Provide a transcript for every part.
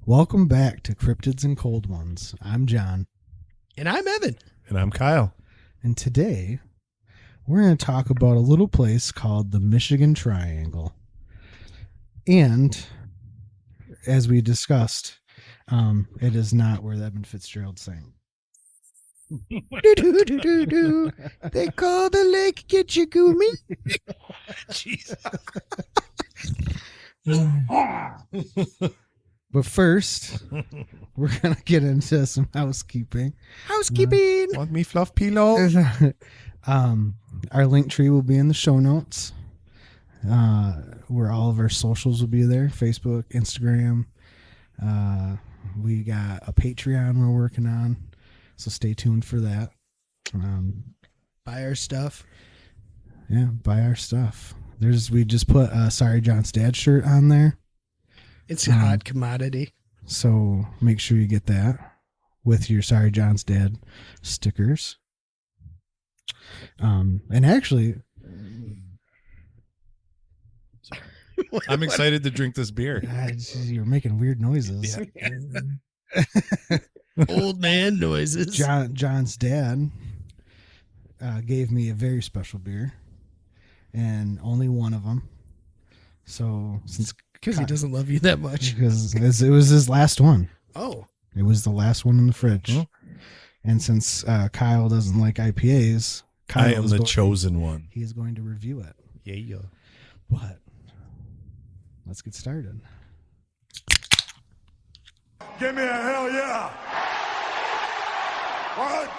Welcome back to Cryptids and Cold Ones. I'm John. And I'm Evan. And I'm Kyle. And today we're going to talk about a little place called the Michigan Triangle. And as we discussed, it is not where the Edmund Fitzgerald sang. They call the lake Gitchagumi. Jesus. But first, we're going to get into some housekeeping. Housekeeping. Want me fluff pillow? Our link tree will be in the show notes, where all of our socials will be there. Facebook, Instagram. We got a Patreon we're working on, so stay tuned for that. Buy our stuff. Yeah, buy our stuff. We just put a Sorry John's Dad shirt on there. It's a hot commodity. So make sure you get that with your Sorry John's Dad stickers. And actually, I'm excited to drink this beer. you're making weird noises. Yeah. Old man noises. John's dad gave me a very special beer, and only one of them. So since Because he doesn't love you that much. because it was his last one. Oh. It was the last one in the fridge. Oh. And since Kyle doesn't like IPAs, I am the chosen one. He is going to review it. Yeah. But let's get started. Give me a hell yeah. What?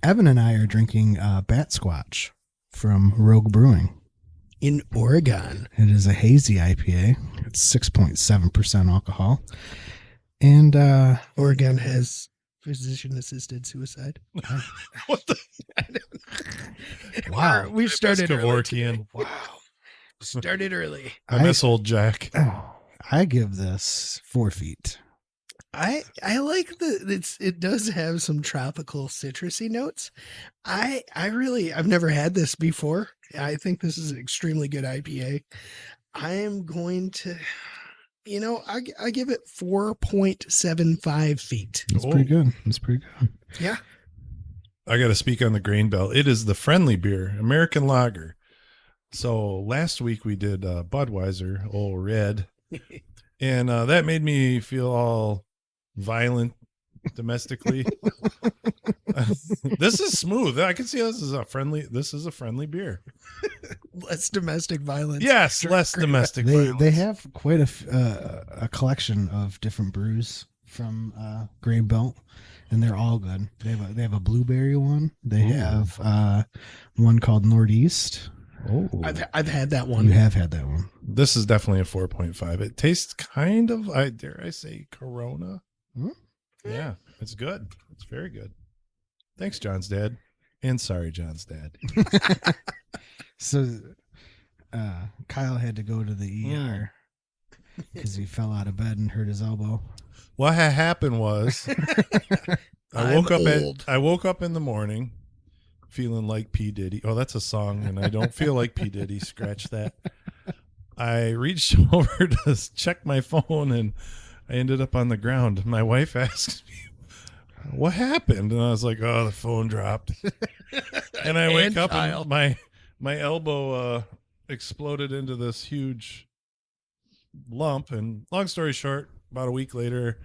Evan and I are drinking Bat Squatch from Rogue Brewing. In Oregon. It is a hazy IPA. It's 6.7% alcohol. And Oregon has physician-assisted suicide. What the? wow. We've started early Kevorkian. today. Wow. Started early. I miss old Jack. I give this 4 feet. I like it does have some tropical citrusy notes. I've never had this before. I think this is an extremely good IPA. I am going to, I give it 4.75 feet. It's pretty good. It's pretty good. Yeah. I got to speak on the grain belt. It is the friendly beer, American lager. So last week we did Budweiser, old red, and that made me feel all violent domestically. This is smooth. I can see this is a friendly beer. Less domestic violence. Yes, less domestic They violence. have quite a collection of different brews from Grain Belt, and they're all good. They have a blueberry one. They have one called Northeast. Oh, I've had that one. You have had that one. this is definitely a 4.5. It tastes kind of, dare I say, Corona. Hmm? Yeah, it's good. It's very good. Thanks, John's dad. And sorry, John's dad. So Kyle had to go to the ER because he fell out of bed and hurt his elbow. What had happened was I woke up in the morning feeling like P. Diddy. Oh, that's a song, and I don't feel like P. Diddy. Scratch that. I reached over to check my phone, and I ended up on the ground. My wife asked me, what happened? And I was like, oh, the phone dropped. And I wake up Kyle. and my elbow exploded into this huge lump. And long story short, about a week later,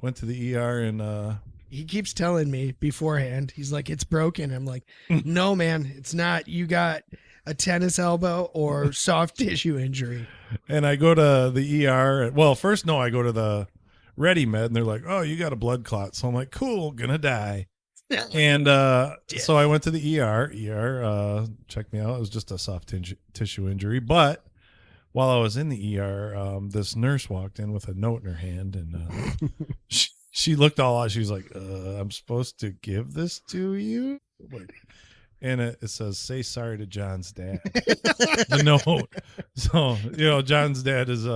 went to the ER and He keeps telling me beforehand, he's like, it's broken. I'm like, no, man, it's not. You got a tennis elbow or soft tissue injury. and I go to the ER. Well, first, no, I go to the Ready Med, and they're like, oh, you got a blood clot. So I'm like, cool, gonna die. And so I went to the ER, checked me out. It was just a soft tissue injury. But while I was in the ER, this nurse walked in with a note in her hand, and she looked all out. She was like, I'm supposed to give this to you? And it says, say sorry to John's dad. The note. So, John's dad is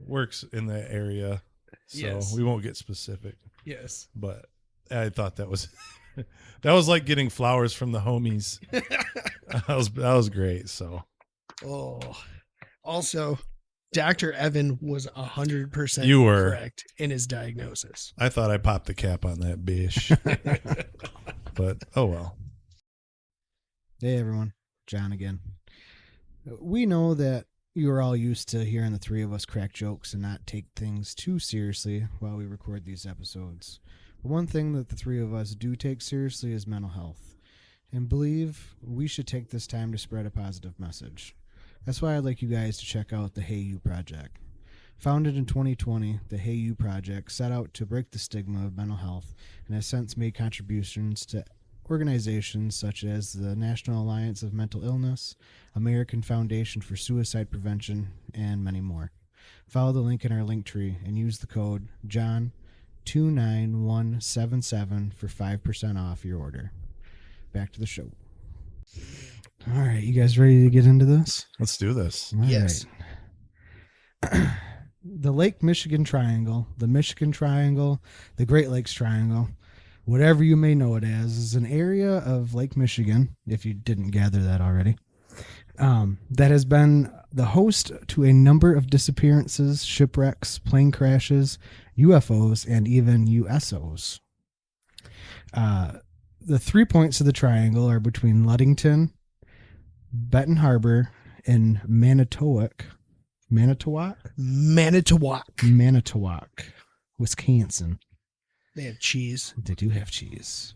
works in that area. So Yes. we won't get specific. Yes. But I thought that was like getting flowers from the homies. That was great. So Oh, also, Dr. Evan was 100% You were. correct in his diagnosis. I thought I popped the cap on that bish. But, oh well. Hey everyone, John again. We know that you are all used to hearing the three of us crack jokes and not take things too seriously while we record these episodes. But one thing that the three of us do take seriously is mental health, and believe we should take this time to spread a positive message. That's why I'd like you guys to check out the Hey You Project. Founded in 2020, the Hey You Project set out to break the stigma of mental health and has since made contributions to organizations such as the National Alliance of Mental Illness, American Foundation for Suicide Prevention, and many more. Follow the link in our link tree and use the code JOHN29177 for 5% off your order. Back to the show. All right, you guys ready to get into this? Let's do this. All Yes. right. The Lake Michigan Triangle, the Michigan Triangle, the Great Lakes Triangle, whatever you may know it as, is an area of Lake Michigan, if you didn't gather that already, that has been the host to a number of disappearances, shipwrecks, plane crashes, UFOs, and even USOs. The 3 points of the triangle are between Ludington, Benton Harbor, and Manitowoc, Wisconsin. They have cheese. They do have cheese.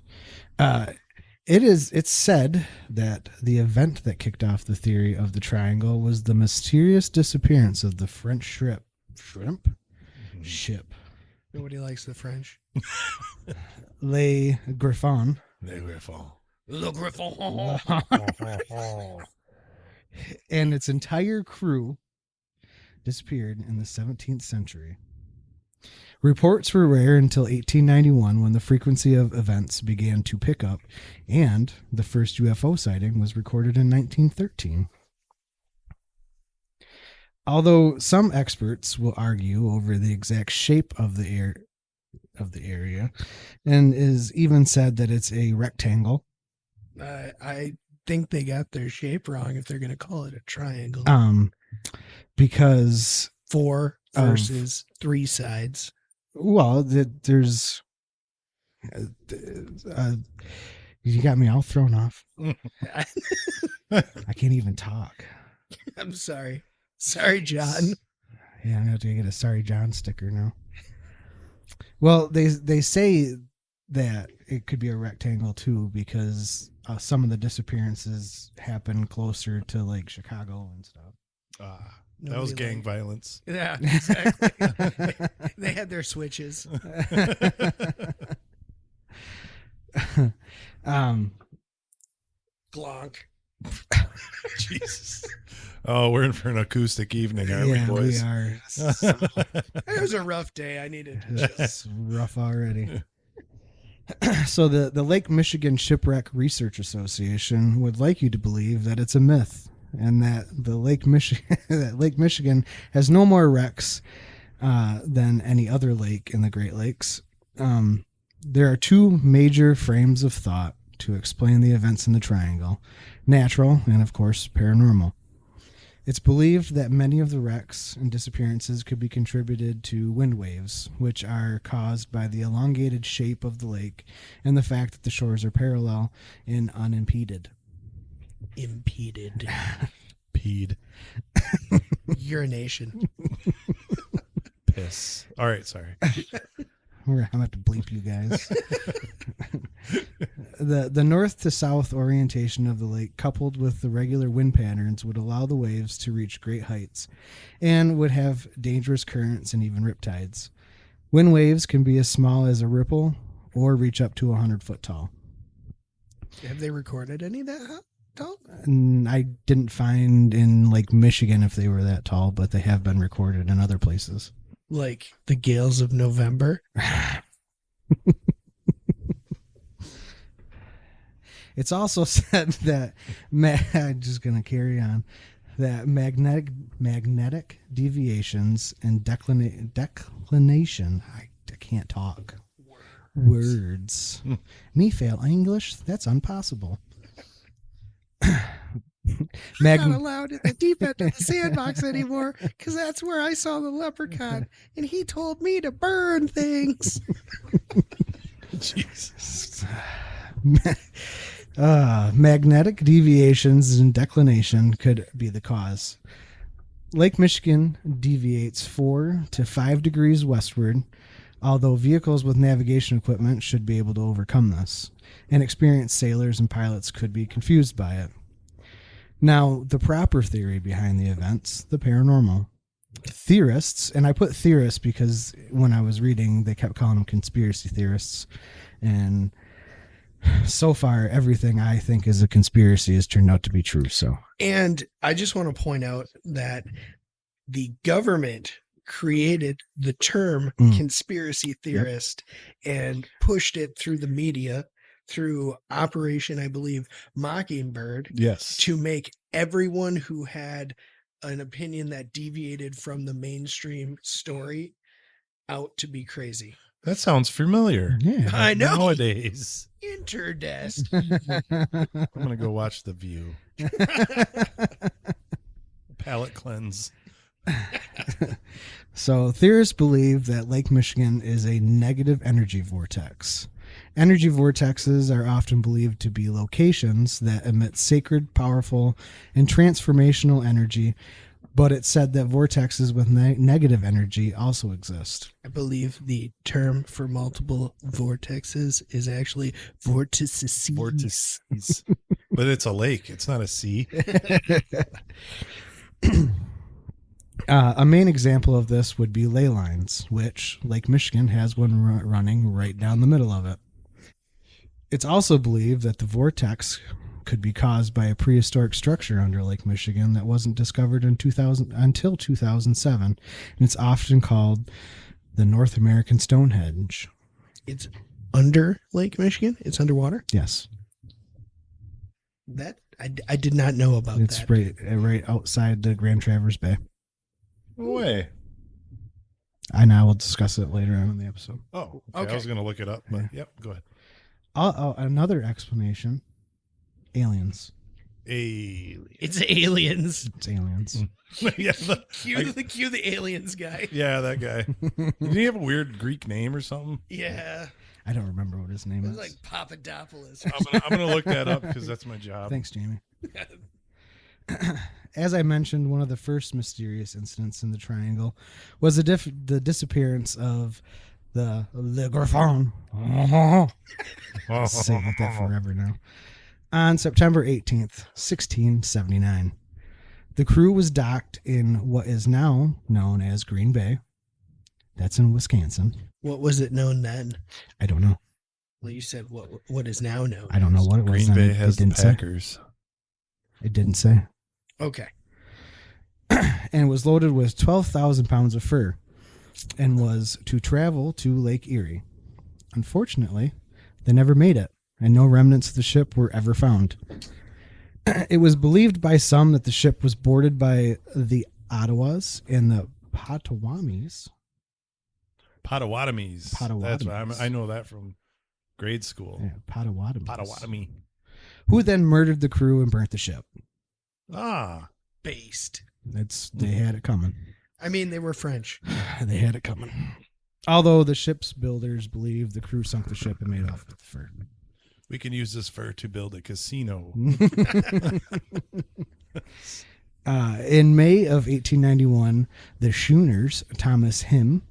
It's said that the event that kicked off the theory of the triangle was the mysterious disappearance of the French ship Nobody likes the French. Le Griffon, They were fall. Le Griffon. and its entire crew disappeared in the 17th century. Reports were rare until 1891, when the frequency of events began to pick up, and the first UFO sighting was recorded in 1913. Although some experts will argue over the exact shape of the area, and is even said that it's a rectangle. I think they got their shape wrong if they're going to call it a triangle. Because 4 versus 3 sides. well, there's you got me all thrown off. I can't even talk. I'm sorry. Sorry, John. Yeah, I'm gonna have to get a sorry John sticker now. Well, they say that it could be a rectangle too, because some of the disappearances happen closer to like Chicago and stuff. That was Nobody gang liked- violence. Yeah, exactly. They had their switches. Glonk. Jesus. Oh, we're in for an acoustic evening, aren't we, Yeah, we boys? are. It was a rough day. I needed to just. It's rough already. So the Lake Michigan Shipwreck Research Association would like you to believe that it's a myth, and that the Lake Michigan has no more wrecks than any other lake in the Great Lakes. There are two major frames of thought to explain the events in the triangle: natural and, of course, paranormal. It's believed that many of the wrecks and disappearances could be contributed to wind waves, which are caused by the elongated shape of the lake and the fact that the shores are parallel and unimpeded. Impeded. Peed. Urination. Piss. All right, sorry. I'm gonna have to bleep you guys. The north to south orientation of the lake, coupled with the regular wind patterns, would allow the waves to reach great heights and would have dangerous currents and even riptides. Wind waves can be as small as a ripple or reach up to 100 foot tall. Have they recorded any that tall? And I didn't find in Lake Michigan if they were that tall, but they have been recorded in other places. Like the gales of November? It's also said that I'm just going to carry on that magnetic deviations and declination. I can't talk. Words. Me fail English? That's impossible. Mag- I'm not allowed at the deep end of the sandbox anymore because that's where I saw the leprechaun, and he told me to burn things. Jesus. Magnetic deviations in declination could be the cause. Lake Michigan deviates 4 to 5 degrees westward, although vehicles with navigation equipment should be able to overcome this, and experienced sailors and pilots could be confused by it. Now, the proper theory behind the events, the paranormal. Theorists, and I put theorists because when I was reading, they kept calling them conspiracy theorists, and so far, everything I think is a conspiracy has turned out to be true. So, And I just want to point out that the government created the term conspiracy theorist and pushed it through the media, through Operation, I believe, Mockingbird, Yes. to make everyone who had an opinion that deviated from the mainstream story out to be crazy. That sounds familiar. yeah. I know. Nowadays. Interdest. I'm going to go watch The View. Palate cleanse. So, theorists believe that Lake Michigan is a negative energy vortex. Energy vortexes are often believed to be locations that emit sacred, powerful, and transformational energy, but it's said that vortexes with negative energy also exist. I believe the term for multiple vortexes is actually vortices. Vortices. But it's a lake. It's not a sea. A main example of this would be ley lines, which Lake Michigan has one running right down the middle of it. It's also believed that the vortex could be caused by a prehistoric structure under Lake Michigan that wasn't discovered until 2007, and it's often called the North American Stonehenge. It's under Lake Michigan. It's underwater. Yes, That I did not know about it's that. right outside the Grand Traverse Bay. No way. And I will discuss it later on in the episode. Oh, okay. Okay. I was going to look it up, but yep, go ahead. Another explanation: aliens. Alien. It's aliens. It's aliens. yeah, Cue the aliens guy. yeah, that guy. Did he have a weird Greek name or something? Yeah, I don't remember what his it name was is. like Papadopoulos. I'm gonna look that up because that's my job. Thanks, Jamie. As I mentioned, one of the first mysterious incidents in the Triangle was the disappearance of the Le Griffon. Say like that forever now. On September 18th, 1679. The crew was docked in what is now known as Green Bay. That's in Wisconsin. What was it known then? I don't know. Well, you said what is now known. I don't know what it was. Green then. Bay It has the didn't say. Packers. It didn't say. Okay. And was loaded with 12,000 pounds of fur and was to travel to Lake Erie. Unfortunately, they never made it, and no remnants of the ship were ever found. It was believed by some that the ship was boarded by the Ottawas and the Potawatomis. Potawatomis. That's what Potawatomis. I know that from grade school. Yeah, Potawatomis. Potawatomi. Who then murdered the crew and burnt the ship. Ah. Based. They had it coming. I mean, they were French. They had it coming. Although the ship's builders believe the crew sunk the ship and made off with the fur. We can use this fur to build a casino. In May of 1891, the schooners Thomas Him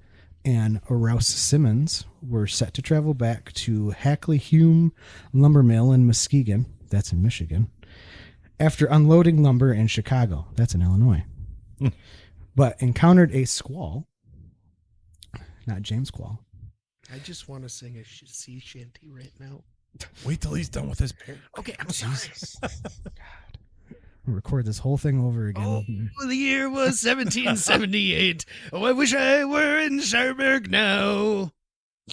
and Rouse Simmons were set to travel back to Hackley Hume Lumber Mill in Muskegon, that's in Michigan, after unloading lumber in Chicago, that's in Illinois, but encountered a squall, not James Squall. I just want to sing a sea shanty right now. Wait till he's done with his pair. Okay, I'm sorry. We'll record this whole thing over again. Oh, the year was 1778. Oh, I wish I were in Cherbourg now.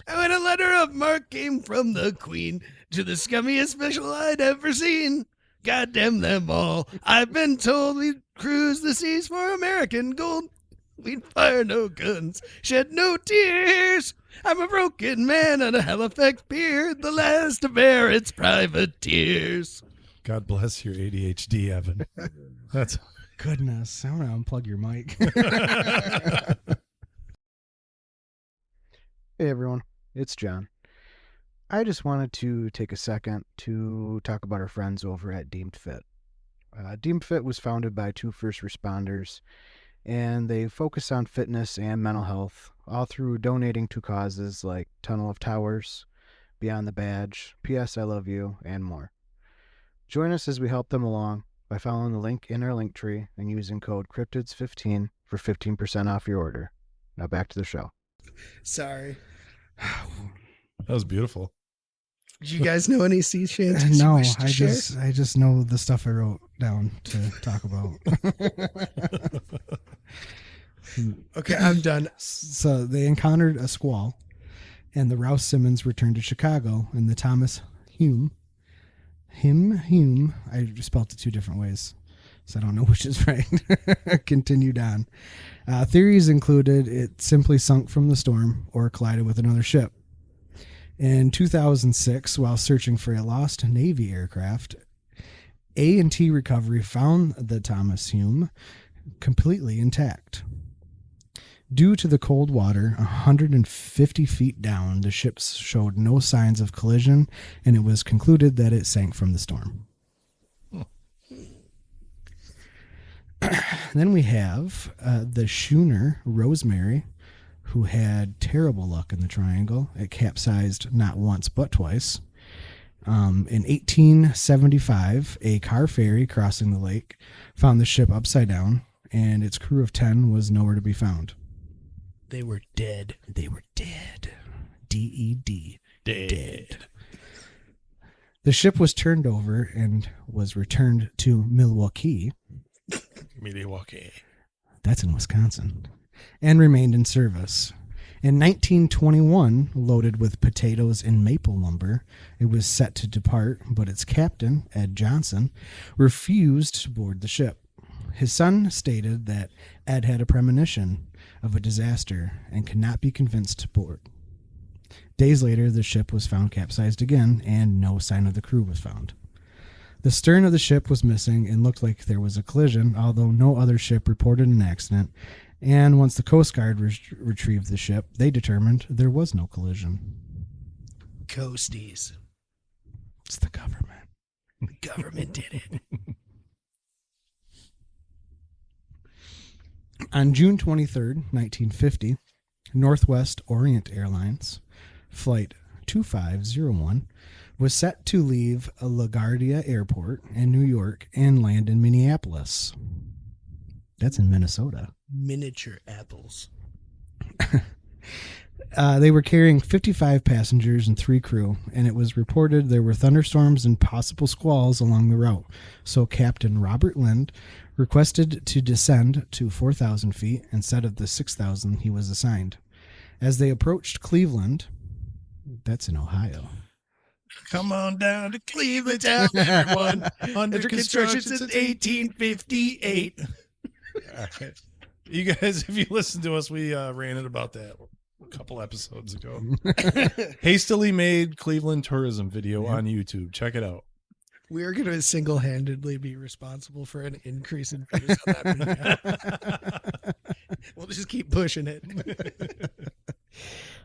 When a letter of marque came from the Queen to the scummiest special I'd ever seen. God damn them all. I've been told we'd cruise the seas for American gold. We'd fire no guns, shed no tears. I'm a broken man on a Halifax pier, the last of Barrett's privateers. God bless your ADHD, Evan. That's Goodness, I want to unplug your mic. Hey everyone, it's John. I just wanted to take a second to talk about our friends over at Deemed Fit. Deemed Fit was founded by two first responders, and they focus on fitness and mental health, all through donating to causes like Tunnel of Towers, Beyond the Badge, P.S. I Love You, and more. Join us as we help them along by following the link in our link tree and using code Cryptids15 for 15% off your order. Now back to the show. Sorry. that was beautiful. Do you guys know any sea shanties? No, you wish to share? I just know the stuff I wrote down to talk about. Okay, I'm done. So they encountered a squall, and the Rouse Simmons returned to Chicago, and the Thomas Hume, I spelled it two different ways, so I don't know which is right, continued on. Theories included it simply sunk from the storm or collided with another ship. In 2006, while searching for a lost Navy aircraft, A&T Recovery found the Thomas Hume completely intact. Due to the cold water 150 feet down, the ship showed no signs of collision, and it was concluded that it sank from the storm. Then we have the schooner Rosemary, who had terrible luck in the Triangle. It capsized not once but twice. In 1875, a car ferry crossing the lake found the ship upside down, and its crew of 10 was nowhere to be found. They were dead. They were dead. D-E-D. Dead. The ship was turned over and was returned to Milwaukee. Milwaukee. That's in Wisconsin. And remained in service. In 1921, loaded with potatoes and maple lumber, it was set to depart, but its captain, Ed Johnson, refused to board the ship. His son stated that Ed had a premonition of a disaster and could not be convinced to board. Days later, the ship was found capsized again, and no sign of the crew was found. The stern of the ship was missing and looked like there was a collision, although no other ship reported an accident. And once the Coast Guard retrieved the ship, they determined there was no collision. Coasties. It's the government. The government did it. On June 23rd, 1950, Northwest Orient Airlines, Flight 2501, was set to leave LaGuardia Airport in New York and land in Minneapolis. That's in Minnesota. Miniature apples. They were carrying 55 passengers and 3 crew, and it was reported there were thunderstorms and possible squalls along the route. So Captain Robert Lind requested to descend to 4,000 feet instead of the 6,000 he was assigned. As they approached Cleveland, that's in Ohio. Come on down to Cleveland Town, everyone. Under construction since 1858. All right. You guys, if you listen to us, we ranted about that a couple episodes ago. Hastily made Cleveland tourism video on YouTube. Check it out. We are going to single-handedly be responsible for an increase in views on that video. We'll just keep pushing it.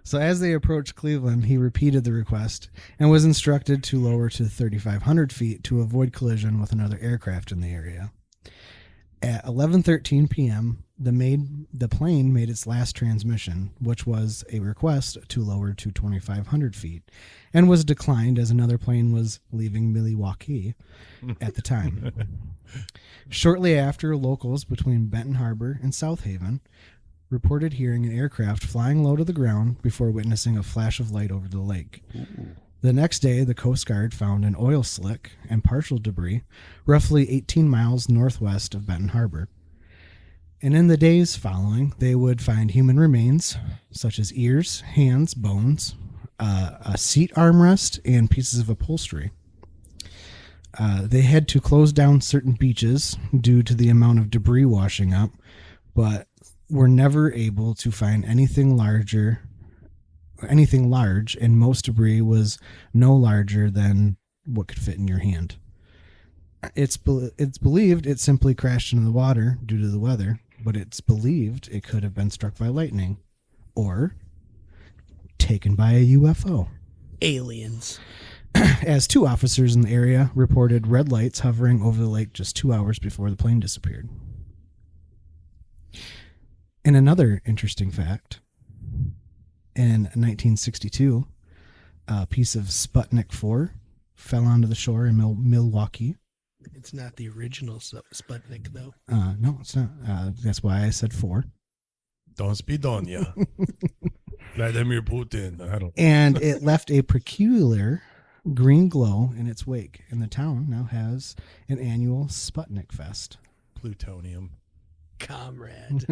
So as they approached Cleveland, he repeated the request and was instructed to lower to 3,500 feet to avoid collision with another aircraft in the area. At 11:13 p.m., the plane made its last transmission, which was a request to lower to 2,500 feet, and was declined as another plane was leaving Milwaukee at the time. Shortly after, locals between Benton Harbor and South Haven reported hearing an aircraft flying low to the ground before witnessing a flash of light over the lake. Ooh. The next day, the Coast Guard found an oil slick and partial debris roughly 18 miles northwest of Benton Harbor. And in the days following, they would find human remains, such as ears, hands, bones, a seat armrest, and pieces of upholstery. They had to close down certain beaches due to the amount of debris washing up, but were never able to find anything large, and most debris was no larger than what could fit in your hand. It's believed it simply crashed into the water due to the weather, but it's believed it could have been struck by lightning or taken by a UFO. Aliens. As 2 officers in the area reported red lights hovering over the lake just 2 hours before the plane disappeared. And another interesting fact, in 1962, a piece of Sputnik 4 fell onto the shore in Milwaukee. It's not the original Sputnik, though. No, it's not. That's why I said 4. Don't speed on ya. Vladimir Putin. I don't. And it left a peculiar green glow in its wake. And the town now has an annual Sputnik Fest. Plutonium. Comrade.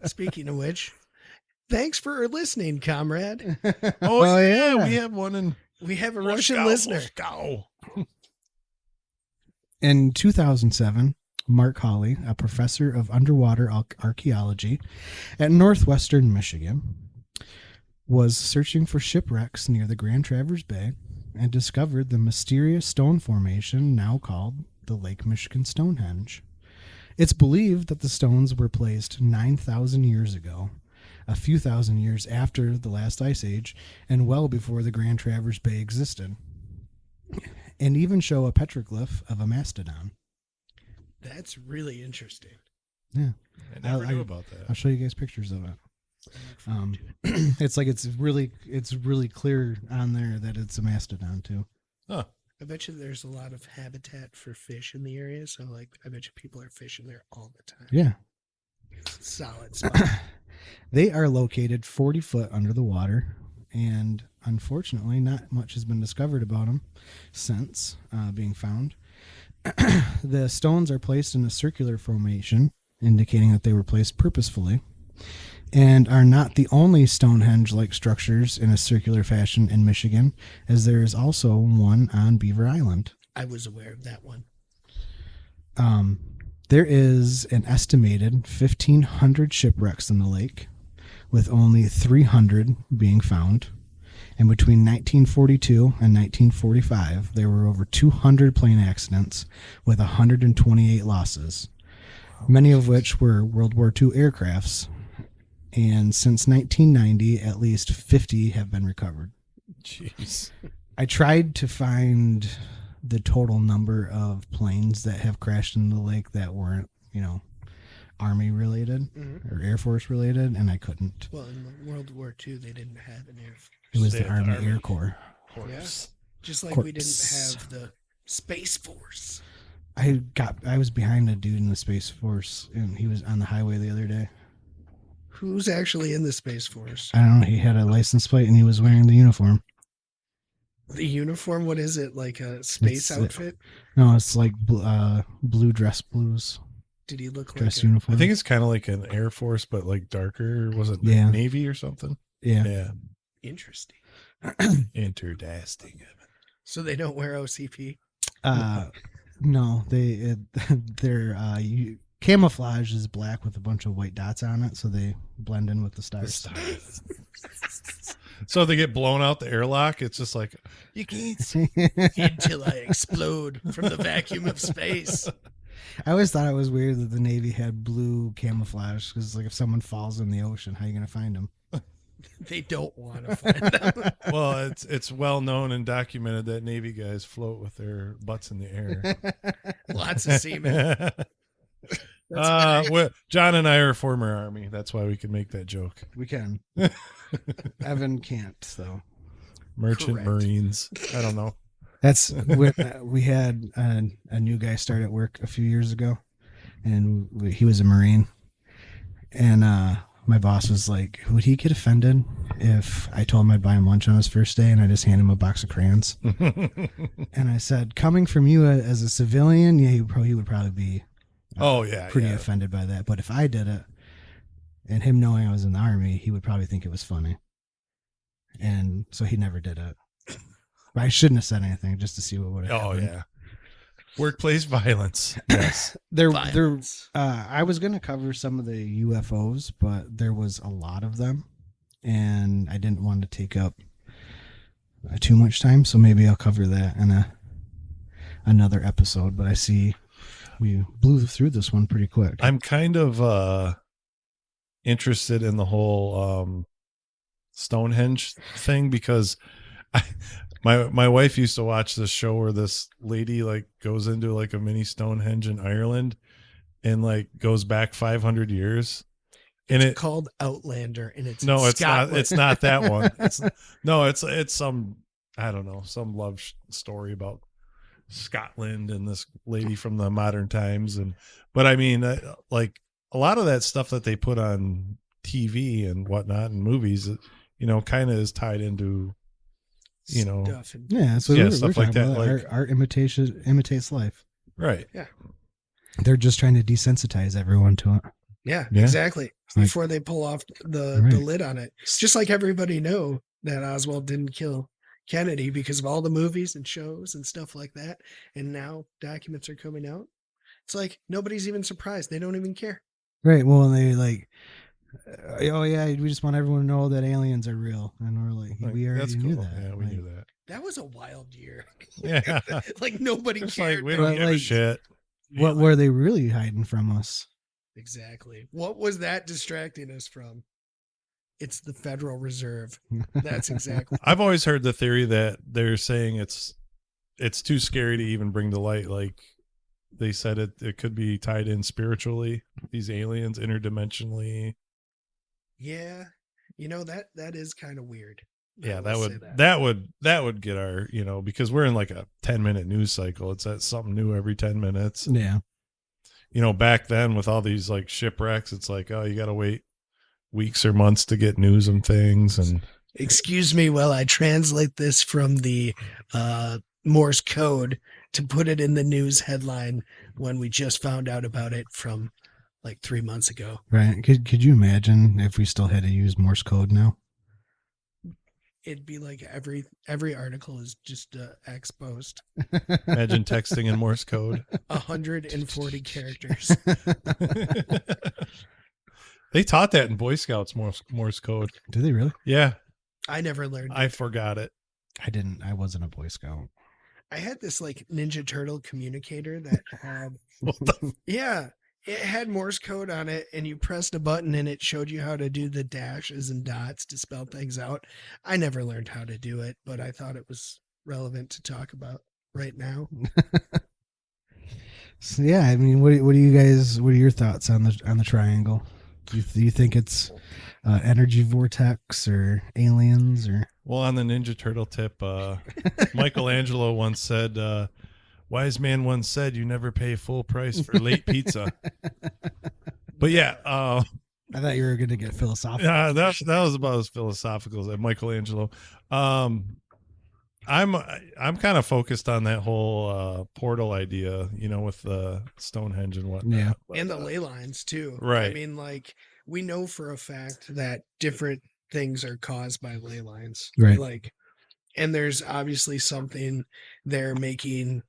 Speaking of which, thanks for listening, comrade. Oh, yeah. We have one in. We have a Moscow, Russian listener. Moscow. In 2007, Mark Hawley, a professor of underwater archaeology at Northwestern Michigan, was searching for shipwrecks near the Grand Traverse Bay and discovered the mysterious stone formation now called the Lake Michigan Stonehenge. It's believed that the stones were placed 9,000 years ago, a few thousand years after the last ice age, and well before the Grand Traverse Bay existed, and even show a petroglyph of a mastodon. That's really interesting. Yeah. I never knew about that. I'll show you guys pictures of it. It's like it's really clear on there that it's a mastodon too. Huh. I bet you there's a lot of habitat for fish in the area, so like I bet you people are fishing there all the time. Yeah. Solid spot. They are located 40 foot under the water, and unfortunately not much has been discovered about them since being found. The stones are placed in a circular formation, indicating that they were placed purposefully, and are not the only Stonehenge-like structures in a circular fashion in Michigan, as there is also one on Beaver Island. I was aware of that one. There is an estimated 1,500 shipwrecks in the lake, with only 300 being found. And between 1942 and 1945, there were over 200 plane accidents with 128 losses, many of which were World War II aircrafts. And since 1990, at least 50 have been recovered. Jeez. I tried to find the total number of planes that have crashed into the lake that weren't, Army related or Air Force related, and I couldn't. Well, in World War II, they didn't have an Air Force. It was They the had the Army Army. Air Corps. Yeah. Just like Corps. we didn't have the Space Force. I was behind a dude in the Space Force, and he was on the highway the other day. Who's actually in the Space Force? I don't know. He had a license plate, and he was wearing the uniform. The uniform, what is it? Like a space It's, outfit? No, it's like blue dress blues, Did he look like dress a, uniform. I think it's kind of like an Air Force, but like darker. Was it Yeah. Navy or something? yeah. Yeah. interesting? Interdasting. So they don't wear OCP? No, their camouflage is black with a bunch of white dots on it, so they blend in with the stars. So they get blown out the airlock. It's just like, you can't see. Until I explode from the vacuum of space. I always thought it was weird that the Navy had blue camouflage because, like, if someone falls in the ocean, how are you going to find them? They don't want to find them. Well, it's well known and documented that Navy guys float with their butts in the air. Lots of semen. That's Well, John and I are former Army. That's why we can make that joke. We can. Evan can't, though. Merchant Correct. Marines. I don't know. That's we had a new guy start at work a few years ago, and he was a Marine, and my boss was like, would he get offended if I told him I'd buy him lunch on his first day and I just hand him a box of crayons? And I said, coming from you as a civilian, yeah, he would probably be Oh yeah, pretty yeah. offended by that. But if I did it, and him knowing I was in the Army, he would probably think it was funny. And so he never did it. But I shouldn't have said anything just to see what would have Oh happened. yeah. Workplace violence. Yes. Violence. I was going to cover some of the UFOs, but there was a lot of them, and I didn't want to take up too much time, so maybe I'll cover that in another episode, but I see we blew through this one pretty quick. I'm kind of interested in the whole Stonehenge thing because my wife used to watch this show where this lady like goes into like a mini Stonehenge in Ireland and like goes back 500 years. And It's called Outlander, and it's no, in it's not. Scotland. It's not that one. It's some, I don't know, some love story about Scotland and this lady from the modern times. But I mean, like a lot of that stuff that they put on TV and whatnot and movies, kind of is tied into, Stuff and- Yeah, so Yeah, we're stuff talking like that, about like- art imitates life. right. They're just trying to desensitize everyone to it. Yeah, Yeah. exactly. Like- Before they pull off the Right. lid on it. It's just like everybody knew that Oswald didn't kill Kennedy because of all the movies and shows and stuff like that. And now documents are coming out. It's like nobody's even surprised. They don't even care. Right. Well, and they like, oh yeah, we just want everyone to know that aliens are real, and we're like, Like, we already that's knew cool. that. Yeah, we Like, knew that. That was a wild year. Yeah. Like nobody It's cared. like we that- don't But, give a like, shit. What were they really hiding from us? Exactly. What was that distracting us from? It's the Federal Reserve. That's exactly. I've always heard the theory that they're saying it's too scary to even bring to light. Like they said it could be tied in spiritually, these aliens interdimensionally. Yeah. That is kind of weird. Yeah, I that will would say that would get our, because we're in like a 10-minute news cycle. It's that something new every 10 minutes. Yeah. Back then with all these like shipwrecks, it's like, oh, you got to wait weeks or months to get news and things. And Excuse me while I translate this from the Morse code to put it in the news headline when we just found out about it from like 3 months ago. Right. Could you imagine if we still had to use Morse code now? It'd be like every article is just X post, imagine texting in Morse code. 140 characters. They taught that in Boy Scouts Morse code. Do they really? Yeah, I never learned. I forgot it. I didn't. I wasn't a Boy Scout. I had this like Ninja Turtle communicator that had What the yeah, it had Morse code on it, and you pressed a button and it showed you how to do the dashes and dots to spell things out. I never learned how to do it, but I thought it was relevant to talk about right now. So, yeah, I mean, what are you guys? What are your thoughts on the triangle? Do you think it's energy vortex or aliens or? Well, on the Ninja Turtle tip, Michelangelo once said, wise man once said, you never pay full price for late pizza. But yeah, I thought you were going to get philosophical. yeah, that was about as philosophical as Michelangelo. I'm kind of focused on that whole portal idea, with the Stonehenge and whatnot. Yeah. But, And the ley lines too. I right. mean, like we know for a fact that different things are caused by ley lines. Right. Like, and there's obviously something they're making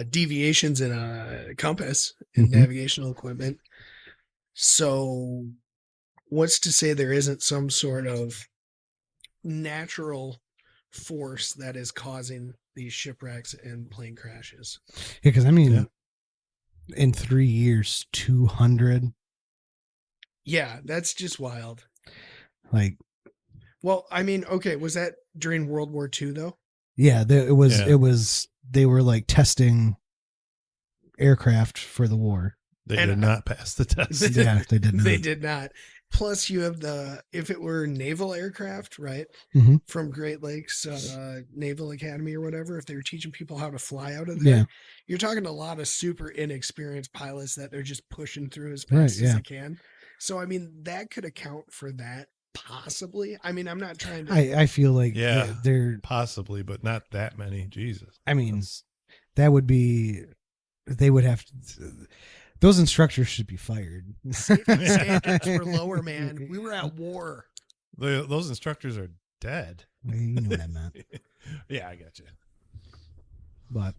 deviations in a compass and Mhm. navigational equipment. So what's to say there isn't some sort of natural force that is causing these shipwrecks and plane crashes? Yeah, because I mean, Yeah. in 3 years, 200. Yeah, that's just wild. Like, Well, I mean, okay, was that during World War II though? yeah, it was. Yeah. It was. They were like testing aircraft for the war. They And did not pass the test. Yeah, they did not. They did not. Plus, you have if it were naval aircraft, right? Mhm. From Great Lakes Naval Academy or whatever, if they were teaching people how to fly out of there, Yeah. you're talking a lot of super inexperienced pilots that they're just pushing through as Right, fast as yeah. they can. So, I mean, that could account for that possibly. I mean, I'm not trying to. I feel like Yeah. they're. Possibly, but not that many. Jesus. I mean, That's- that would be. They would have to. Those instructors should be fired. Safety standards were lower, man. We were at war. those instructors are dead. You know what I meant. Yeah, I got you. But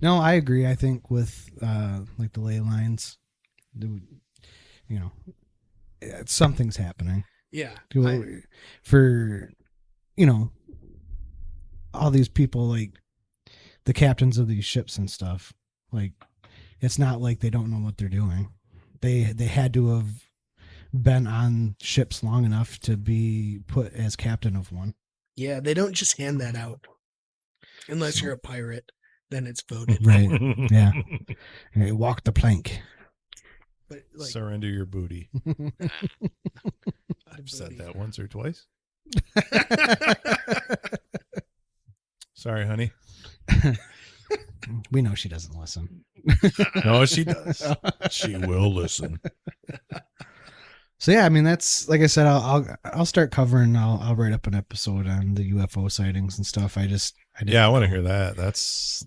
no, I agree. I think with like the ley lines, something's happening. Yeah. For all these people, like the captains of these ships and stuff. Like, it's not like they don't know what they're doing. They had to have been on ships long enough to be put as captain of one. Yeah, they don't just hand that out. Unless So- you're a pirate, then it's voted. Right. Yeah. Hey, walk the plank. But like, Surrender your booty. the I've said booty. that once or twice. Sorry, honey. We know she doesn't listen. No, she does. She will listen. So yeah, I mean, that's, like I said, I'll start covering. I'll write up an episode on the UFO sightings and stuff. I didn't Yeah, I want to know. hear that.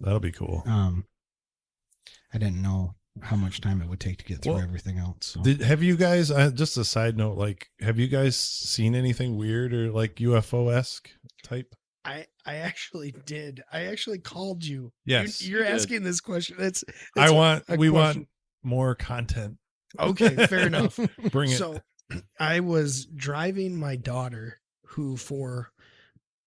That'll be cool. I didn't know how much time it would take to get through Well, everything else. So. Have you guys, just a side note, like, have you guys seen anything weird or like UFO-esque type? I actually did. I actually called you. Yes, You're you did. asking this question. We a want question. more content. Okay, fair enough. Bring it. So I was driving my daughter, who for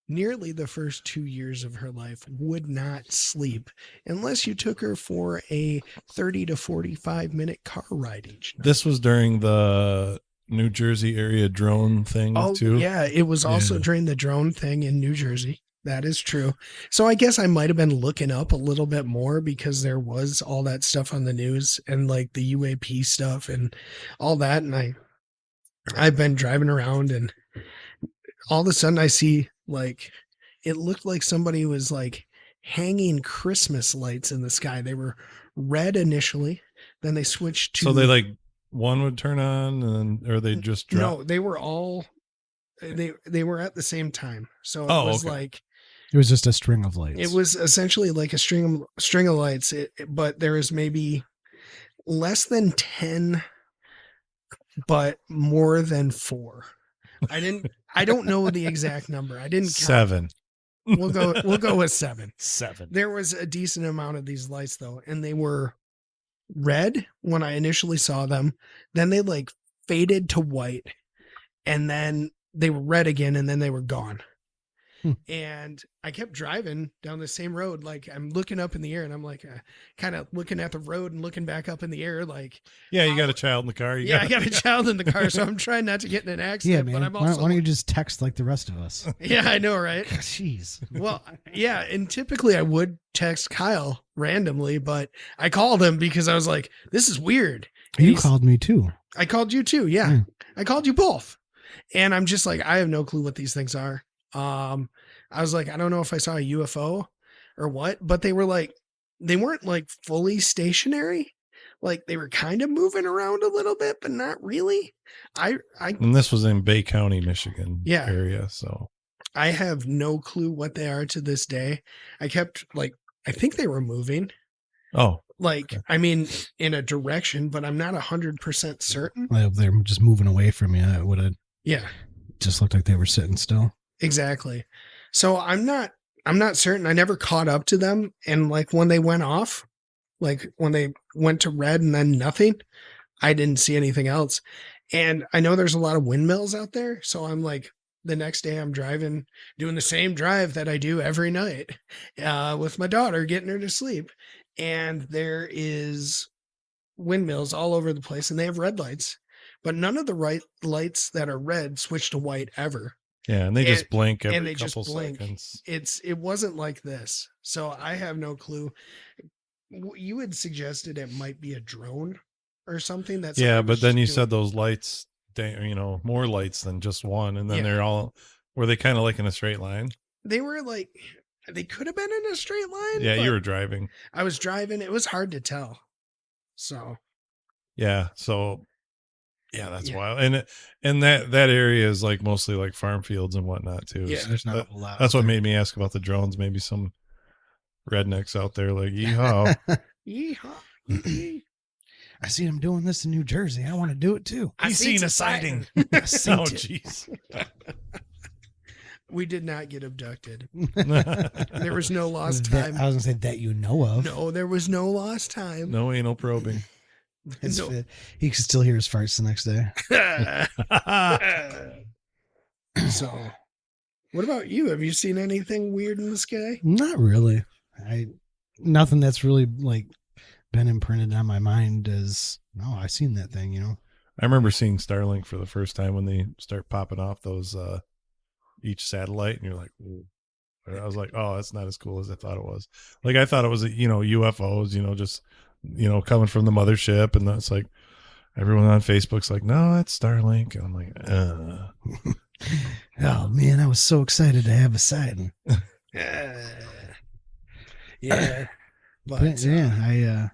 nearly the first 2 years of her life would not sleep unless you took her for a 30 to 45-minute car ride each night. This was during the New Jersey area drone thing Oh, too. yeah. It was also Yeah. during the drone thing in New Jersey. That is true. So I guess I might have been looking up a little bit more because there was all that stuff on the news and like the UAP stuff and all that. And I've been driving around and all of a sudden I see like, it looked like somebody was like hanging Christmas lights in the sky. They were red initially, then they switched to. So they like one would turn on and or they just drop. No, they were all, they were at the same time. So it Oh, was okay. like, It was just a string of lights. it was essentially like a string of lights, but there was maybe less than 10, but more than 4. I don't know the exact number. I didn't count. 7. We'll go with 7. 7. There was a decent amount of these lights though, and they were red when I initially saw them. Then they like faded to white, and then they were red again, and then they were gone. And I kept driving down the same road. Like I'm looking up in the air and I'm like kind of looking at the road and looking back up in the air. Like, Yeah, you got a child in the car. I got a child in the car. So I'm trying not to get in an Yeah, accident, man. but I'm Why also, don't you just text like the rest of us? yeah, I know. Right. Jeez. Well, yeah. And typically I would text Kyle randomly, but I called him because I was like, this is weird. And You he's- called me too. I called you too. Yeah. Yeah. I called you both. And I'm just like, I have no clue what these things are. I was like, I don't know if I saw a UFO or what, but they weren't like fully stationary. Like they were kind of moving around a little bit, but not really. And this was in Bay County, Michigan Yeah. area. So I have no clue what they are to this day. I kept like, I think they were moving. Like, Okay. I mean, in a direction, but I'm not 100% certain. Well, they're just moving away from you. It would have Yeah. just looked like they were sitting still. Exactly. So I'm not certain. I never caught up to them. And like when they went off, like when they went to red and then nothing, I didn't see anything else. And I know there's a lot of windmills out there. So I'm like, the next day I'm driving, doing the same drive that I do every night with my daughter, getting her to sleep. And there is windmills all over the place and they have red lights, but none of the right lights that are red switch to white ever. yeah, and they just blink every and they just couple blink. seconds. It wasn't like this. So I have no clue. You had suggested it might be a drone or something. That's Yeah, but then you said those lights, more lights than just one, and then Yeah. were they kind of like in a straight line? they were like, they could have been in a straight line. Yeah, you but were driving. I was driving. It was hard to tell. So Yeah, so yeah, that's Yeah. wild. And that area is like mostly like farm fields and whatnot too. Yeah, So There's not that- a whole lot. that's what out made me ask about the drones. Maybe some rednecks out there like, yeehaw. yeehaw. I seen him doing this in New Jersey. I want to do it too. I He's seen seen a a sighting. I seen Oh, it. jeez. We did not get abducted. No There was no lost That- time. I was gonna say that you know of. No, there was no lost time. anal probing. His No. fit- he can still hear his farts the next day. So, what about you? Have you seen anything weird in the sky? Not really. nothing that's really like been imprinted on my mind as, no, I seen that thing, you know. I remember seeing Starlink for the first time when they start popping off those each satellite, and you're like, ooh. I was like, oh, that's not as cool as I thought it was. Like I thought it was, UFOs, just, coming from the mothership, and that's like everyone on Facebook's like, no, that's Starlink, and I'm like, Oh man, I was so excited to have a sighting. Yeah. But yeah,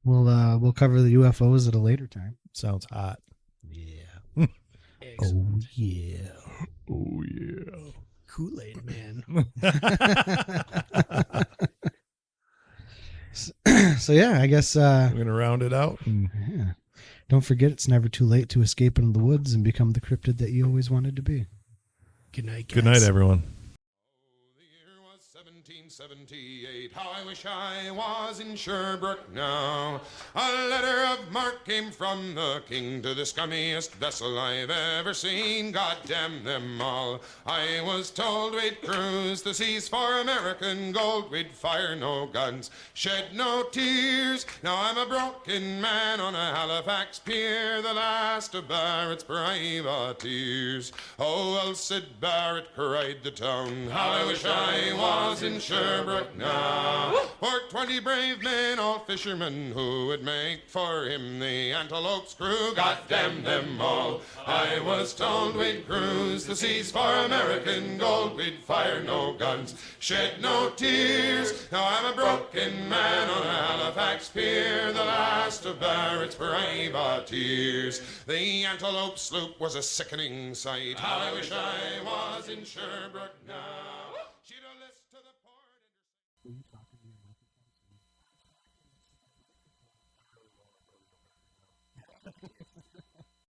we'll cover the UFOs at a later time. sounds hot. Yeah. Oh yeah. Oh yeah. Kool-Aid man. So yeah, I guess We're gonna round it out. And yeah. Don't forget, it's never too late to escape into the woods and become the cryptid that you always wanted to be. Good night, guys. good night, everyone. The year was 1778. How I wish I was in Sherbrooke now. A letter of marque came from the king to the scummiest vessel I've ever seen. God damn them all. I was told we'd cruise the seas for American gold. We'd fire no guns, shed no tears. Now I'm a broken man on a Halifax pier, the last of Barrett's privateers. Oh, well, Sid Barrett cried the town. How I wish I was in Sherbrooke now. For 20 brave men, all fishermen, who would make for him the Antelope's crew. God damn them all. I was told we'd cruise the seas for American gold. We'd fire no guns, shed no tears. Now I'm a broken man on a Halifax pier, the last of Barrett's privateers. The Antelope sloop was a sickening sight. How I wish I was in Sherbrooke now. She'd a list to the port.